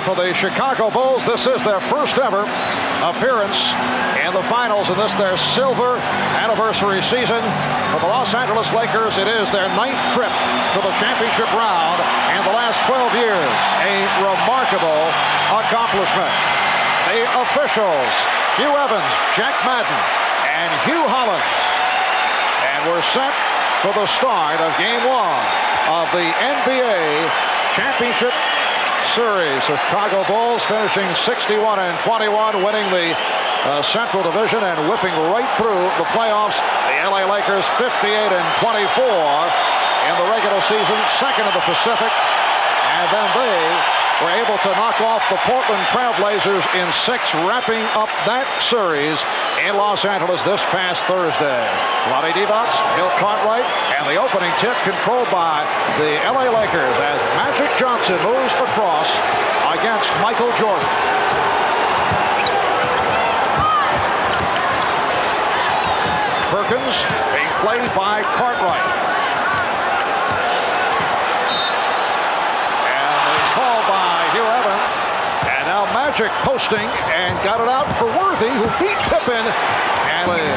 For the Chicago Bulls, this is their first ever appearance in the finals in this their silver anniversary season. For the Los Angeles Lakers, it is their 9th trip to the championship round in the last 12 years. A remarkable accomplishment. The officials, Hugh Evans, Jack Madden, and Hugh Holland. And we're set for the start of Game 1 of the NBA Championship Series. The Chicago Bulls finishing 61-21, winning the Central Division and whipping right through the playoffs. The LA Lakers 58-24 in the regular season, second in the Pacific, and then they were able to knock off the Portland Trailblazers in 6, wrapping up that series in Los Angeles this past Thursday. Lonnie Divac, Bill Cartwright, and the opening tip controlled by the LA Lakers as Magic Johnson moves across against Michael Jordan. Perkins being played by Cartwright. Magic posting and got it out for Worthy, who beat Pippen.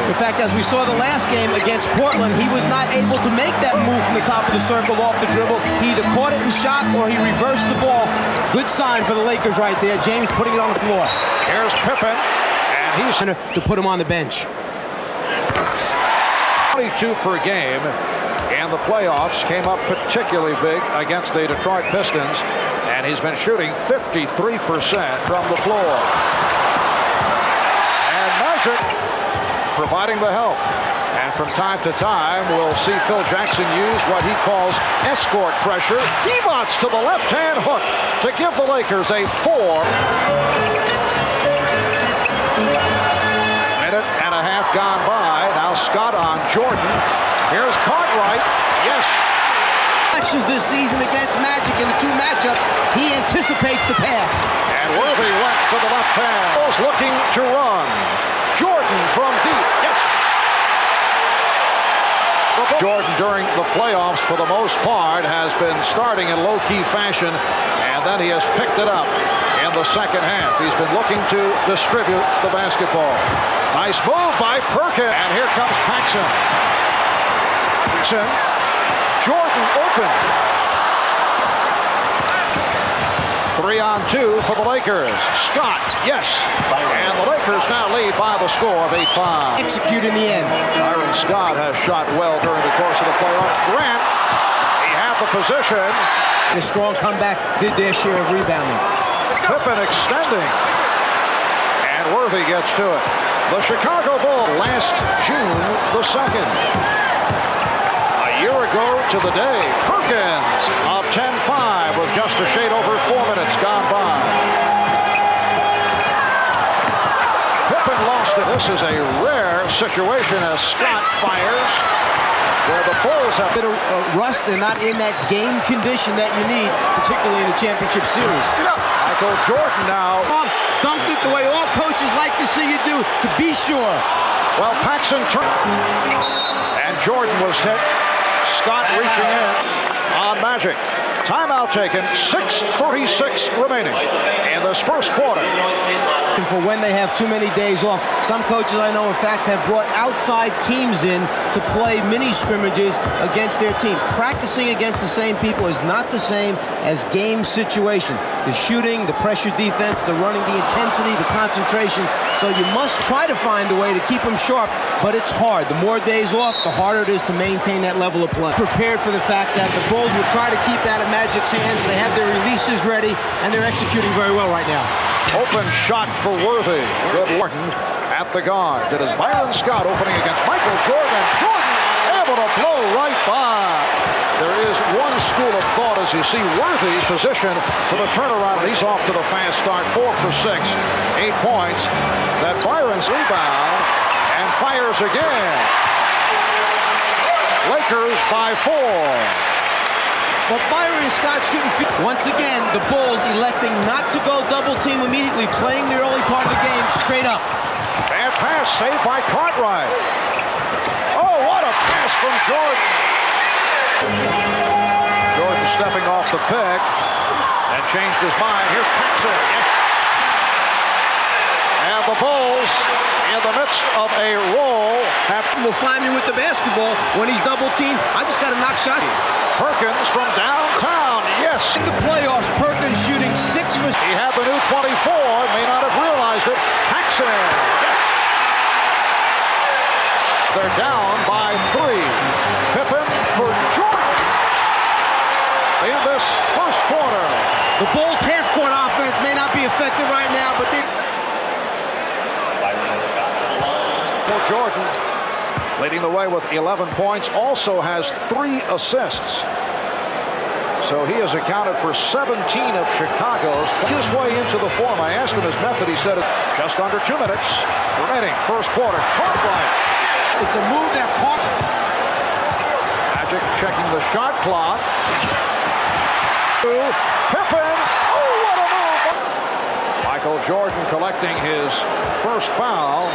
In fact, as we saw the last game against Portland, he was not able to make that move from the top of the circle off the dribble. He either caught it and shot or he reversed the ball. Good sign for the Lakers right there. James putting it on the floor. Here's Pippen, and he's to put him on the bench. 22 per game in the playoffs, came up particularly big against the Detroit Pistons. And he's been shooting 53% from the floor. And Magic providing the help. And from time to time, we'll see Phil Jackson use what he calls escort pressure. Divac to the left-hand hook to give the Lakers a 4. Minute and a half gone by. Now Scott on Jordan. Here's Cartwright. Yes. This season against Magic in the 2 matchups, he anticipates the pass. And Worthy went to the left hand. Bulls looking to run. Jordan from deep. Yes. Jordan during the playoffs, for the most part, has been starting in low-key fashion, and then he has picked it up in the second half. He's been looking to distribute the basketball. Nice move by Perkins. And here comes Paxson. Jordan open. 3-on-2 for the Lakers. Scott, yes. And the Lakers now lead by the score of 8-5. Execute in the end. Byron Scott has shot well during the course of the playoffs. Grant, he had the position. The strong comeback did their share of rebounding. Pippen extending. And Worthy gets to it. The Chicago Bulls last June the 2nd. Year ago to the day, Perkins of 10-5 with just a shade over 4 minutes gone by. Pippen lost it. This is a rare situation as Scott fires, where the Bulls have a bit of rust. They're not in that game condition that you need, particularly in the championship series. Michael Jordan now. Dunked it the way all coaches like to see you do, to be sure. Well, Paxson turned, and Jordan was hit. Scott reaching in on Magic. Timeout taken, 6:36 remaining in this first quarter. For when they have too many days off, some coaches I know, in fact, have brought outside teams in to play mini scrimmages against their team. Practicing against the same people is not the same as game situation. The shooting, the pressure defense, the running, the intensity, the concentration. So you must try to find a way to keep them sharp, but it's hard. The more days off, the harder it is to maintain that level of play. Prepared for the fact that the Bulls will try to keep that at Magic's hands. They have their releases ready, and they're executing very well right now. Open shot for Worthy. Good Morton at the guard. It is Byron Scott opening against Michael Jordan. Jordan able to blow right by. There is one school of thought as you see Worthy positioned for the turnaround. He's off to the fast start. 4 for 6, 8 points. That Byron's rebound and fires again. Lakers by 4. But Byron Scott shouldn't feel. Once again, the Bulls electing not to go double team immediately, playing the early part of the game straight up. Bad pass saved by Cartwright. Oh, what a pass from Jordan. Jordan stepping off the pick. and changed his mind. Here's Perkins. Yes. And the Bulls, in the midst of a roll, will find me with the basketball when he's double teamed. I just got to knock shot. Perkins from downtown. Yes. In the playoffs, Perkins shooting 6 for. He had the new 24. May not have realized it. Paxson. Yes. They're down by 3. Pippen for Jordan in this first quarter. The Bulls' half-court offense may not be effective right now, but they. For Jordan, leading the way with 11 points, also has 3 assists. So he has accounted for 17 of Chicago's. His way into the form. I asked him his method. He said it just under 2 minutes remaining. First quarter. Cartwright. It's a move that caught. Magic checking the shot clock. Pippen. Oh, what a move. Michael Jordan collecting his first foul.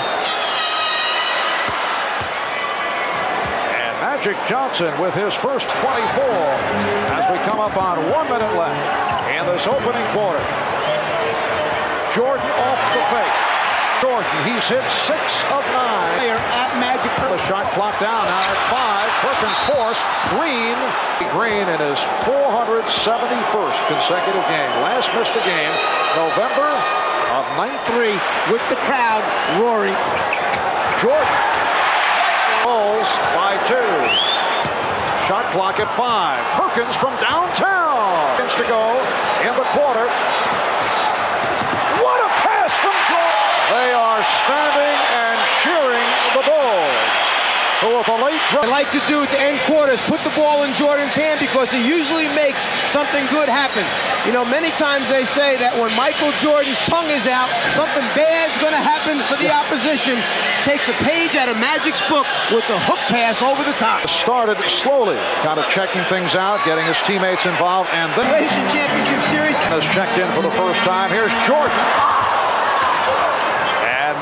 And Magic Johnson with his first 24 as we come up on 1 minute left in this opening quarter. Jordan off the fake. Jordan, he's hit 6 of 9. They are at Magic. The shot clock down now at 5. Perkins forced. Green in his 471st consecutive game. Last missed a game November of 93 with the crowd roaring. Jordan Bulls by 2. Shot clock at 5. Perkins from downtown. Seconds to go in the quarter. What a pass from Jordan. They are standing and cheering the Bulls. Who with a late What I like to do to end quarters, put the ball in Jordan's hand because he usually makes something good happen. You know, many times they say that when Michael Jordan's tongue is out, something bad's going to happen for the opposition. Takes a page out of Magic's book with the hook pass over the top. Started slowly, kind of checking things out, getting his teammates involved, and then Federation Championship Series has checked in for the first time. Here's Jordan.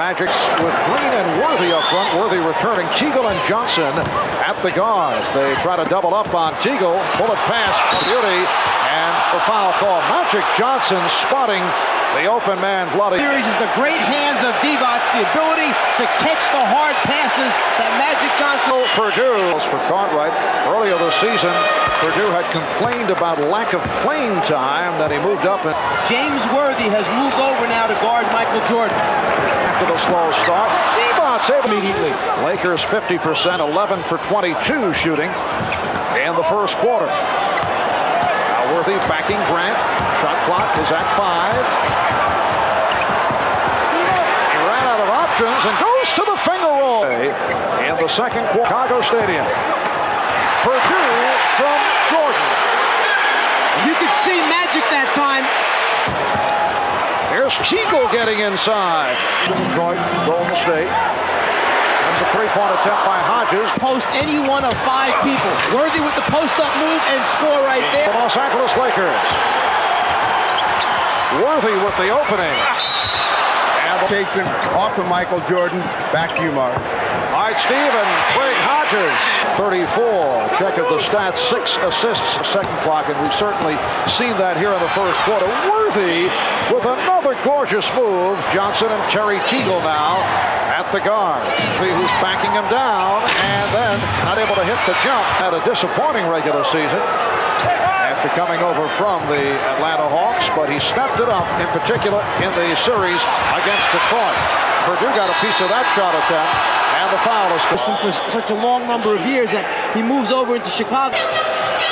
Magic with Green and Worthy up front. Worthy returning. Teagle and Johnson at the guards. They try to double up on Teagle. Bullet pass for Beauty. And the foul call. Magic Johnson spotting the open man bloody. Series is the great hands of Divac, the ability to catch the hard passes that Magic Johnson. Purdue for Cartwright. Earlier this season, Purdue had complained about lack of playing time that he moved up. And James Worthy has moved over now to guard Michael Jordan. After the slow start, Divac able immediately. Lakers 50%, 11 for 22 shooting in the first quarter. Now Worthy backing Grant. Shot clock is at 5. He ran out of options and goes to the finger roll in the second quarter. Chicago Stadium. Purdue from Jordan. You could see Magic that time. Here's Teagle getting inside. Detroit, Golden State. That's a 3-point attempt by Hodges. Post any one of 5 people. Worthy with the post-up move and score right there. The Los Angeles Lakers. Worthy with the opening. And off of Michael Jordan. Back to you, Mark. All right, Steve and Craig Hodges. 34. Check of the stats. 6 assists second clock, and we've certainly seen that here in the first quarter. Worthy with another gorgeous move. Johnson and Terry Teagle now at the guard. Who's backing him down, and then not able to hit the jump. Had a disappointing regular season after coming over from the Atlanta Hawks, but he stepped it up, in particular in the series against Detroit. Purdue got a piece of that shot attempt, and the foul is for such a long number of years that he moves over into Chicago.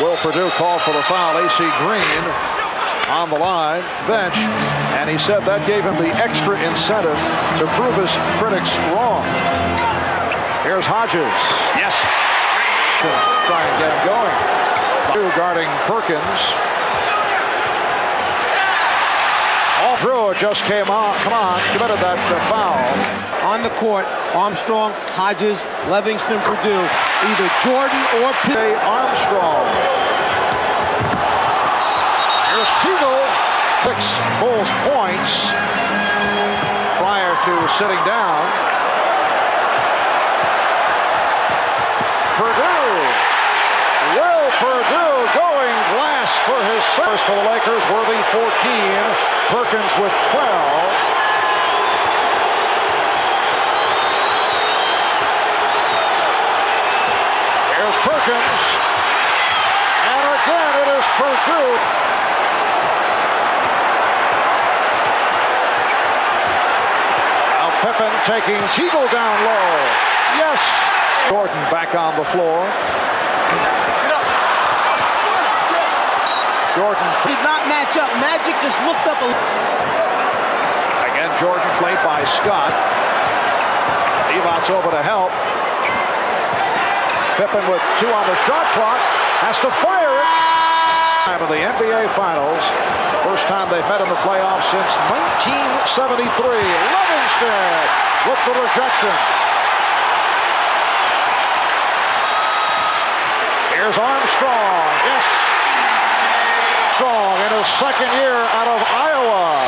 Will Purdue called for the foul. A.C. Green on the line, bench, and he said that gave him the extra incentive to prove his critics wrong. Here's Hodges. Yes. Try and get him going. Guarding Perkins. All through, it just came on. Come on, committed that foul. On the court, Armstrong, Hodges, Livingston, Purdue. Either Jordan or Pippen. Armstrong. Here's Teagle. 6 Bulls points prior to sitting down. Purdue. Will Purdue going glass for his First for the Lakers, Worthy 14, Perkins with 12. Here's Perkins, and again it is Purdue. Now Pippen taking Teagle down low. Yes. Jordan back on the floor. Jordan Did not match up. Magic just looked up a... Again, Jordan played by Scott. Devon's over to help. Pippen with 2 on the shot clock. Has to fire it. Time of the NBA Finals. First time they've met in the playoffs since 1973. Livingston with the rejection. Here's Armstrong. Yes. Strong in his second year out of Iowa.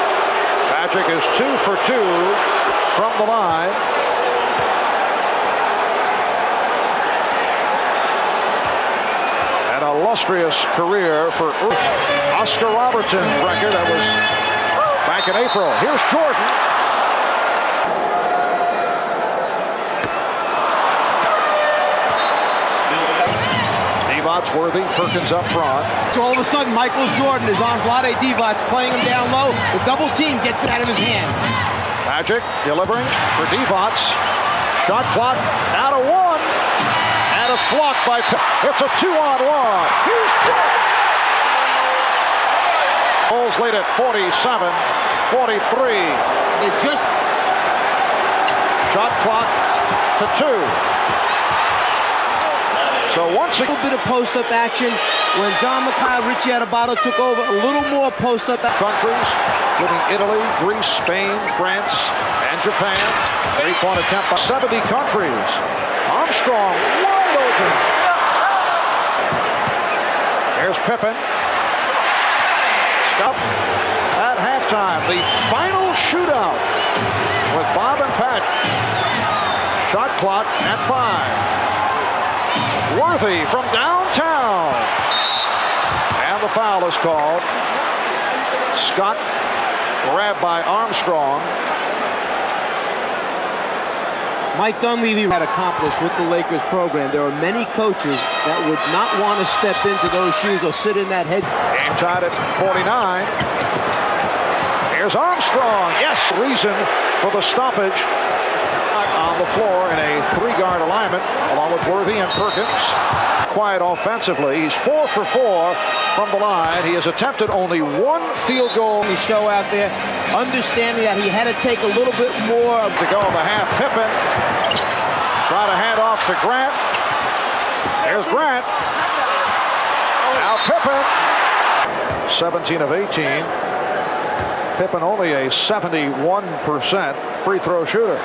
Magic is 2 for 2 from the line. An illustrious career for Oscar Robertson's record that was back in April. Here's Jordan. Worthy, Perkins up front. So all of a sudden, Michael Jordan is on Vlade Divac, playing him down low. The double team gets it out of his hand. Magic delivering for Divac. Shot clock out of 1. And a block by It's a 2-on-1. Here's Jordan. Bulls lead at 47-43. They just... Shot clock to 2. So once a little bit of post-up action. When John Mackay, Richie Adebayo took over, a little more post-up. Countries, including Italy, Greece, Spain, France, and Japan. 3-point attempt by 70 countries. Armstrong wide open. Here's Pippen. Stop at halftime. The final shootout with Bob and Pat. Shot clock at 5. Worthy from downtown. And the foul is called. Scott grabbed by Armstrong. Mike Dunleavy had accomplished with the Lakers program. There are many coaches that would not want to step into those shoes or sit in that head. Game tied at 49. Here's Armstrong. Yes, reason for the stoppage. On the floor in a 3-guard alignment, along with Worthy and Perkins. Quiet offensively. He's 4 for 4 from the line. He has attempted only 1 field goal. The show out there, understanding that he had to take a little bit more to go in the half. Pippen try to hand off to Grant. There's Grant. Now Pippen. 17 of 18. Pippen only a 71% free throw shooter.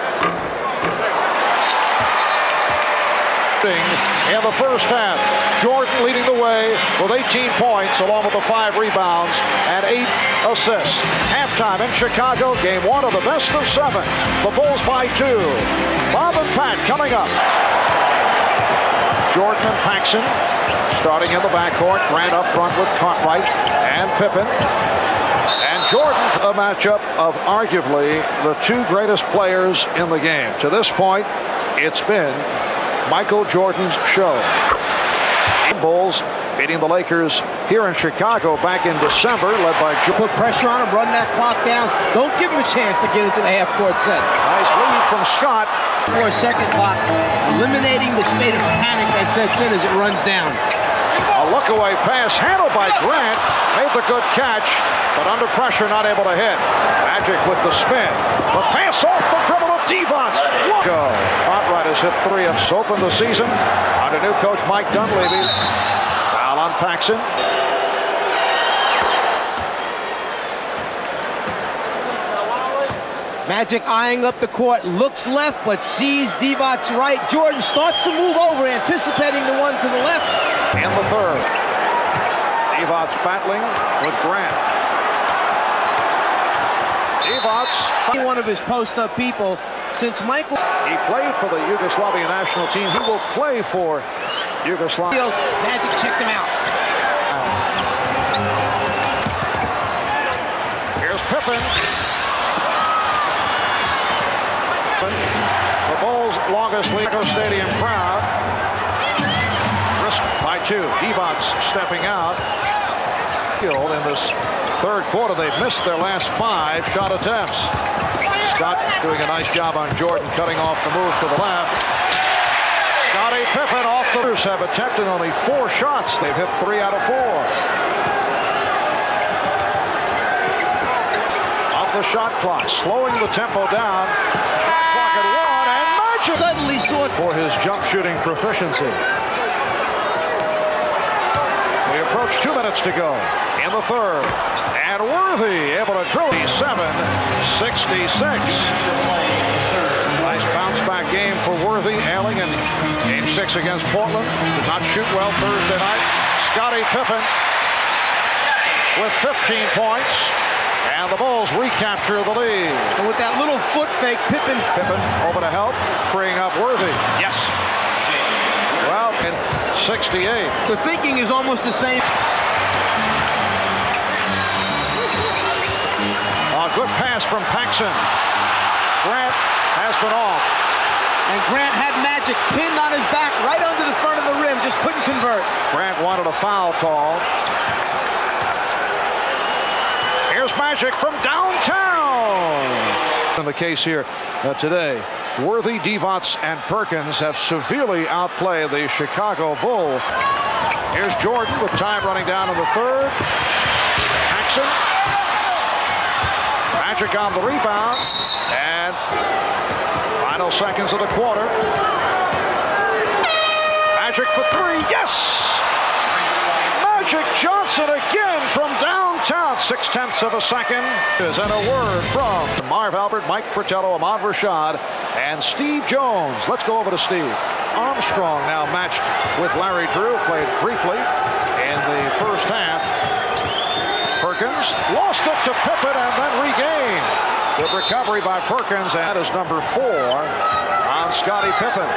In the first half, Jordan leading the way with 18 points along with the 5 rebounds and 8 assists. Halftime in Chicago, game 1 of the best of 7. The Bulls by 2. Bob and Pat coming up. Jordan and Paxson starting in the backcourt. Grant up front with Cartwright and Pippen. And Jordan, a matchup of arguably the 2 greatest players in the game. To this point, it's been Michael Jordan's show. Bulls beating the Lakers here in Chicago back in December, led by Put pressure on him, run that clock down. Don't give him a chance to get into the half-court sets. Nice lead from Scott. For a second clock, eliminating the state of panic that sets in as it runs down. A look-away pass handled by Grant. Made the good catch, but under pressure, not able to hit. Magic with the spin. The pass off the dribble of Divac. Go. Cartwright has hit 3 of open the season under new coach Mike Dunleavy. Foul on Paxson. Magic eyeing up the court, looks left, but sees Divac's right. Jordan starts to move over, anticipating the one to the left. In the third, Divac battling with Grant. Divac, one of his post-up people since Michael. He played for the Yugoslavian national team. He will play for Yugoslavia. Magic checked him out. Pippen. The Bulls' longest lead. Stadium crowd. Risk by 2. Divac stepping out. In this third quarter, they've missed their last 5 shot attempts. Scott doing a nice job on Jordan, cutting off the move to the left. Scottie Pippen off the loose, have attempted only 4 shots. They've hit 3 out of 4. Off the shot clock, slowing the tempo down. Shot clock at 1, and Magic Suddenly saw for his jump shooting proficiency. We approach 2 minutes to go in the third. And Worthy able to drill 67-66. Nice bounce back game for Worthy. Ailing in game 6 against Portland. Did not shoot well Thursday night. Scottie Pippen with 15 points. And the Bulls recapture the lead. and with that little foot fake, Pippen over to help, freeing up Worthy. Yes. Well, in 68. The thinking is almost the same. A good pass from Paxson. Grant has been off. And Grant had Magic pinned on his back right under the front of the rim, just couldn't convert. Grant wanted a foul call. Here's Magic from downtown. In the case here today, Worthy, Divac, and Perkins have severely outplayed the Chicago Bull. Here's Jordan with time running down in the third. Paxson. Magic on the rebound. And final seconds of the quarter. Magic for 3. Yes! Magic Johnson again from downtown. 0.6 of a second. And a word from Marv Albert, Mike Fratello, Ahmad Rashad, and Steve Jones. Let's go over to Steve. Armstrong now matched with Larry Drew. Played briefly in the first half. Perkins lost it to Pippen and then regained. Good recovery by Perkins. And that is number 4 on Scottie Pippen.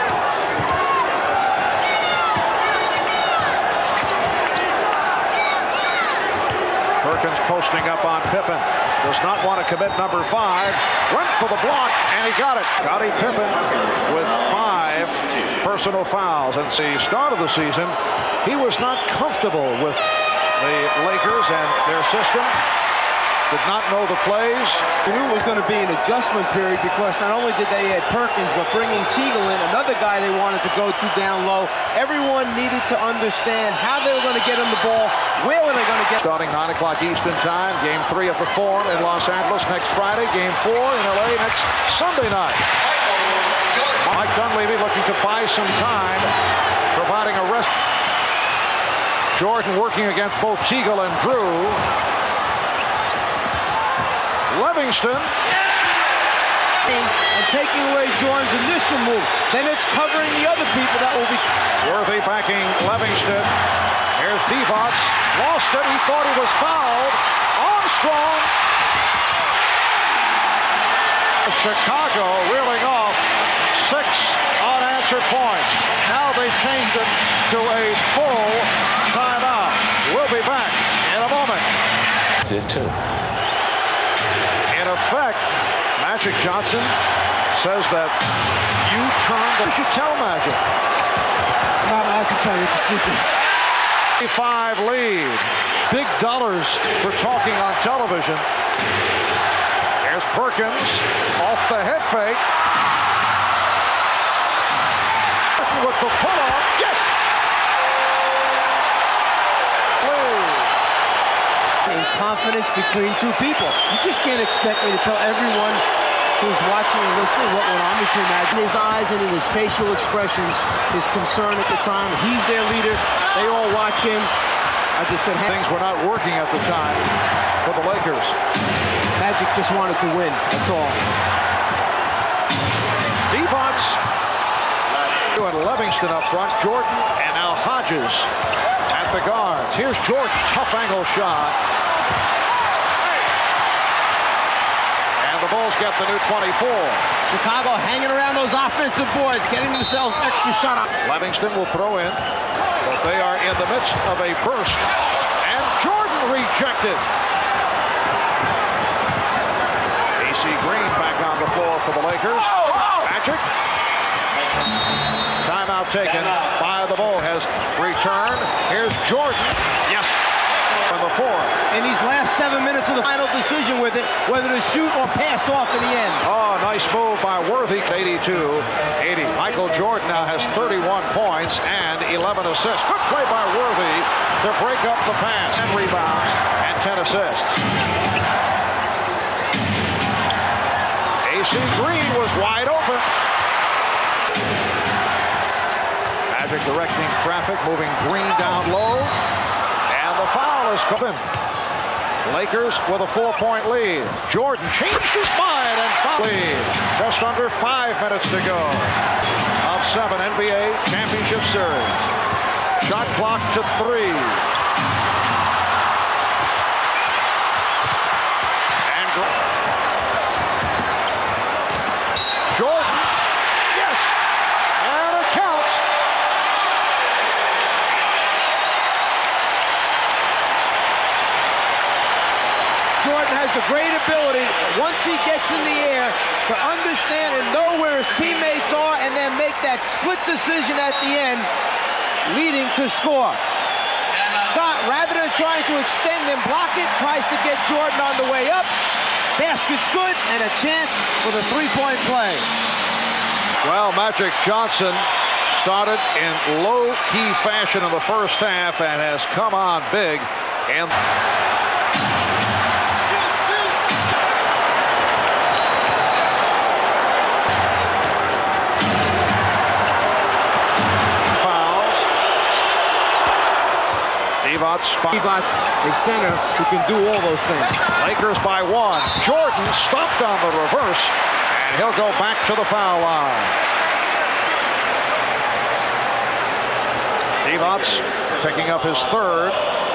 Perkins posting up on Pippen. Does not want to commit number 5. Went for the block, and he got it. Scottie Pippen with 5 personal fouls. And the start of the season, he was not comfortable with the Lakers and their system. Did not know the plays. We knew it was going to be an adjustment period because not only did they add Perkins, but bringing Teagle in, another guy they wanted to go to down low. Everyone needed to understand how they were going to get him the ball, where were they going to get. Starting 9 o'clock Eastern time, game 3 of the Forum in Los Angeles next Friday, game 4 in LA next Sunday night. Mike Dunleavy looking to buy some time, providing a rest. Jordan working against both Teagle and Drew. Livingston. And taking away Jordan's initial move. Then it's covering the other people that will be. Worthy backing Livingston. Here's Divac. Lost it. He thought he was fouled. Armstrong. Chicago reeling off 6 unanswered points. Now they've changed it to a full timeout. We'll be back in a moment. Did too. In effect, Magic Johnson says that you turned. What did you tell Magic? Not allowed to tell you, it's a secret. 5 lead. Big dollars for talking on television. Here's Perkins off the head fake. With the pull-up. Yes! In confidence between 2 people. You just can't expect me to tell everyone who's watching and listening what went on between Magic. In his eyes and in his facial expressions, his concern at the time. He's their leader. They all watch him. I just said, hey. Things were not working at the time for the Lakers. Magic just wanted to win. That's all. Divac and Livingston up front. Jordan and now Hodges at the guards. Here's Jordan. Tough angle shot. And the Bulls get the new 24. Chicago hanging around those offensive boards, getting themselves extra shot. Livingston will throw in, but they are in the midst of a burst. And Jordan rejected. AC Green back on the floor for the Lakers. Magic. Timeout taken by the Bull. Has returned. Here's Jordan. Yes. From the fourth. In these last 7 minutes of the final decision with it, whether to shoot or pass off in the end. Oh, nice move by Worthy. 82-80. Michael Jordan now has 31 points and 11 assists. Good play by Worthy to break up the pass. 10 rebounds and 10 assists. AC Green was wide open. Magic directing traffic, moving Green down low. And the foul is coming. Lakers with a 4-point lead. Jordan changed his mind and fouled lead. Just under 5 minutes to go of 7 NBA championship series. Shot clock to 3. And Jordan, yes, and it counts. Jordan has the great ability, once he gets in the air, to understand and know where his teammates are and then make that split decision at the end, leading to score. Scott, rather than trying to extend and block it, tries to get Jordan on the way up. Basket's good and a chance for the three-point play. Well, Magic Johnson started in low-key fashion in the first half and has come on big. And Divac, a center who can do all those things. Lakers by 1. Jordan stopped on the reverse, and he'll go back to the foul line. Divac picking up his third.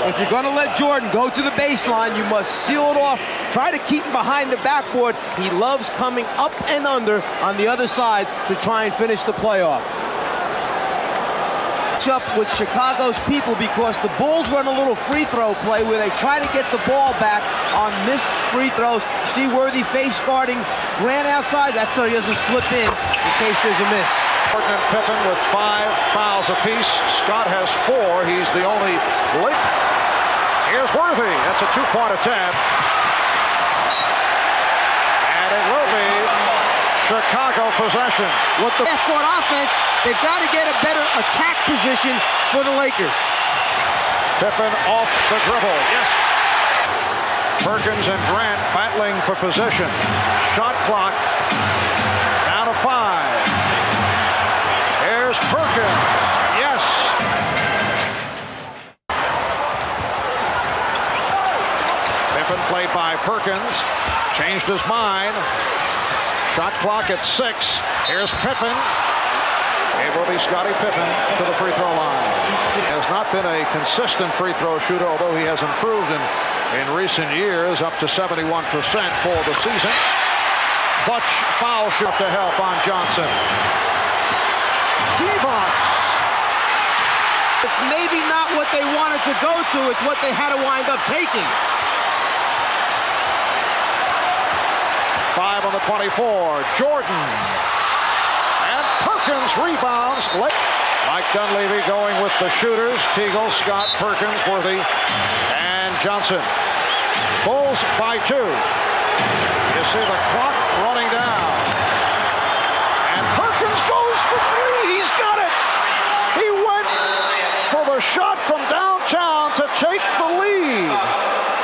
If you're going to let Jordan go to the baseline, you must seal it off. Try to keep him behind the backboard. He loves coming up and under on the other side to try and finish the playoff. Up with Chicago's people because the Bulls run a little free throw play where they try to get the ball back on missed free throws. See Worthy face guarding Grant outside. That's so he doesn't slip in case there's a miss. Jordan and Pippen with 5 fouls apiece. Scott has 4. He's the only late. Here's Worthy. That's a 2-point attempt. And it will be Chicago possession. With the half-court offense, they've got to get a better attack position for the Lakers. Pippen off the dribble. Yes. Perkins and Grant battling for position. Shot clock down to 5. Here's Perkins. Yes. Pippen played by Perkins. Changed his mind. Shot clock at 6. Here's Pippen. It will be Scottie Pippen to the free throw line. He has not been a consistent free throw shooter, although he has improved in recent years, up to 71% for the season. Clutch foul shot to help on Johnson. Divac. It's maybe not what they wanted to go to, it's what they had to wind up taking. 5 on the 24. Jordan. And Perkins rebounds. Mike Dunleavy going with the shooters. Teagle, Scott, Perkins, Worthy, and Johnson. Bulls by 2. You see the clock running down. And Perkins goes for 3. He's got it. He went for the shot from downtown to take the lead.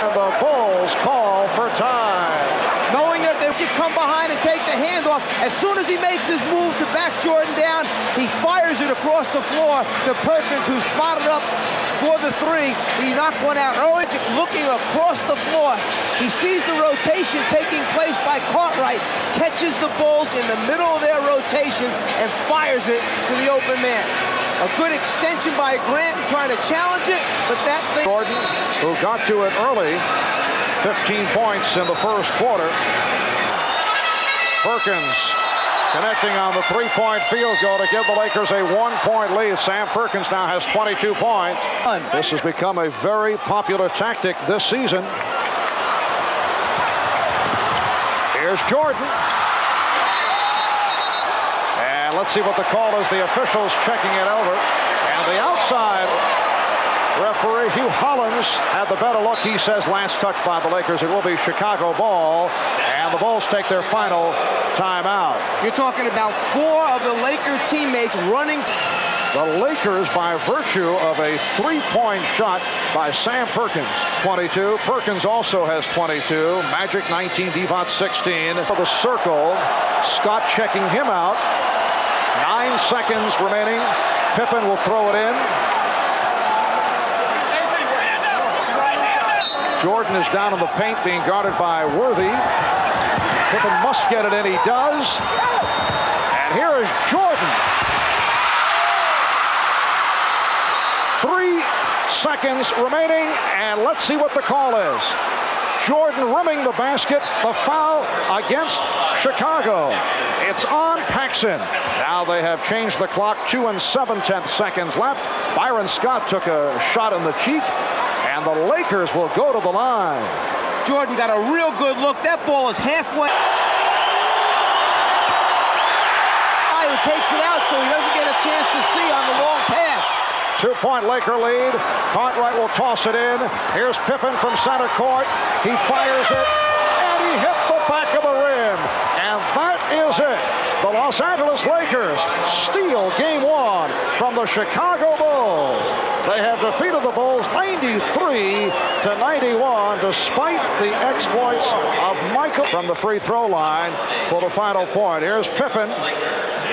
And the Bulls call for time. Knowing that they could come behind and take the handoff, as soon as he makes his move to back Jordan down, he fires it across the floor to Perkins, who spotted up for the 3. He knocked one out early. Looking across the floor, he sees the rotation taking place by Cartwright, catches the Bulls in the middle of their rotation, and fires it to the open man. A good extension by Grant trying to challenge it, but that thing... Jordan, who got to it early, 15 points in the first quarter. Perkins connecting on the 3-point field goal to give the Lakers a 1-point lead. Sam Perkins now has 22 points. This has become a very popular tactic this season. Here's Jordan. And let's see what the call is. The officials checking it over. And the outside referee, Hugh Hollins, had the better look. He says last touch by the Lakers. It will be Chicago ball. And the Bulls take their final timeout. You're talking about 4 of the Laker teammates running. The Lakers, by virtue of a three-point shot by Sam Perkins, 22. Perkins also has 22. Magic 19, Devon 16. For the circle, Scott checking him out. 9 seconds remaining. Pippen will throw it in. Jordan is down in the paint, being guarded by Worthy. Pippen must get it in. He does. And here is Jordan. 3 seconds remaining, and let's see what the call is. Jordan rimming the basket, the foul against Chicago. It's on Paxson. Now they have changed the clock, 2 7/10 seconds left. Byron Scott took a shot in the cheek, and the Lakers will go to the line. Jordan got a real good look. That ball is halfway. Byron takes it out so he doesn't get a chance to see on the long pass. 2-point Laker lead. Cartwright will toss it in. Here's Pippen from center court. He fires it, and he hit the back of the rim. And that is it. The Los Angeles Lakers steal game 1 from the Chicago Bulls. They have defeated the Bulls 93-91, despite the exploits of Michael from the free throw line for the final point. Here's Pippen.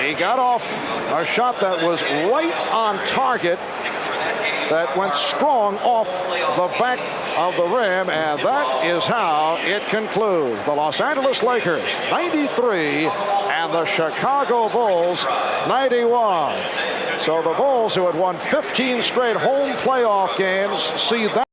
He got off a shot that was right on target, that went strong off the back of the rim, and that is how it concludes. The Los Angeles Lakers 93 and the Chicago Bulls 91. So the Bulls, who had won 15 straight home playoff games, see that.